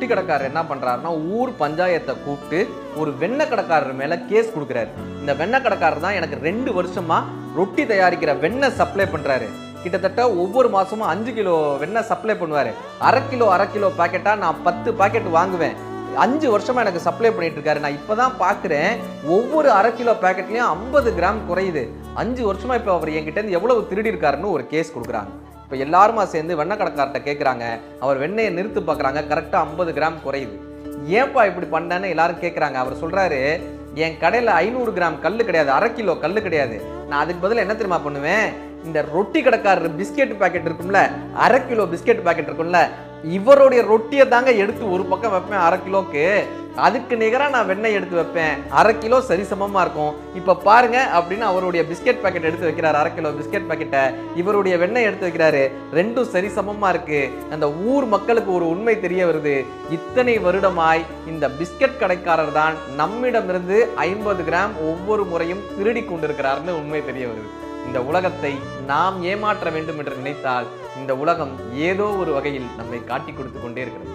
ரொட்டி கடைக்காரர் என்ன பண்றாருன்னா ஊர் பஞ்சாயத்தை கூப்பிட்டு ஒரு வெண்ணெய் கடைக்காரர் மேல கேஸ் கொடுக்குறாரு. இந்த வெண்ணெய் கடைக்காரர் தான் எனக்கு 2 வருஷமா ரொட்டி தயாரிக்கிற வெண்ணெய் சப்ளை பண்றாரு. கிட்டத்தட்ட ஒவ்வொரு மாசமும் 5 கிலோ வெண்ணெய் சப்ளை பண்ணுவாரு. அரை கிலோ பாக்கெட்டா நான் 10 பாக்கெட் வாங்குவேன். 5 வருஷமா எனக்கு சப்ளை பண்ணிட்டு இருக்காரு. நான் இப்பதான் பாக்குறேன் ஒவ்வொரு அரை கிலோ பாக்கெட்லயும் 50 கிராம் குறையுது. 5 வருஷமா இப்ப அவர் என்கிட்ட இருந்து எவ்வளவு திருடி இருக்காருன்னு ஒரு கேஸ் கொடுக்குறாங்க. இப்ப எல்லாருமா சேர்ந்து வெண்ணெய் கடைக்கார்ட்ட கேட்கறாங்க. அவர் வெண்ணெயை நிறுத்து பாக்குறாங்க. கரெக்டா 50 கிராம் குறையுது. ஏன்பா இப்படி பண்ணேன்னு எல்லாரும் கேட்கறாங்க. அவர் சொல்றாரு, என் கடையில 500 கிராம் கல்லு கிடையாது, அரை கிலோ கல்லு கிடையாது. நான் அதுக்கு பதில் என்ன தெரியுமா பண்ணுவேன், இந்த ரொட்டி கடைக்காரர் பிஸ்கெட் பாக்கெட் இருக்கும்ல, அரை கிலோ பிஸ்கெட் பாக்கெட் இருக்கும்ல, இவருடைய ரொட்டியை தாங்க எடுத்து ஒரு பக்கம் வைப்பேன். அரை கிலோக்கு அதுக்கு நிகரா நான் வெண்ணெய் எடுத்து வைப்பேன். அரை கிலோ சரிசமமா இருக்கும். இப்ப பாருங்க அப்படின்னு அவருடைய பிஸ்கெட் பாக்கெட் எடுத்து வைக்கிறாரு. அரை கிலோ பிஸ்கெட் பாக்கெட்டை இவருடைய வெண்ணெய் எடுத்து வைக்கிறாரு. ரெண்டும் சரிசமமா இருக்கு. அந்த ஊர் மக்களுக்கு ஒரு உண்மை தெரிய வருது. இத்தனை வருடமாய் இந்த பிஸ்கெட் கடைக்காரர் தான் நம்மிடமிருந்து 50 கிராம் ஒவ்வொரு முறையும் திருடி கொண்டிருக்கிறார்னு உண்மை தெரிய வருது. இந்த உலகத்தை நாம் ஏமாற்ற வேண்டும் என்று நினைத்தால் இந்த உலகம் ஏதோ ஒரு வகையில் நம்மை காட்டி கொடுத்து கொண்டே இருக்கிறது.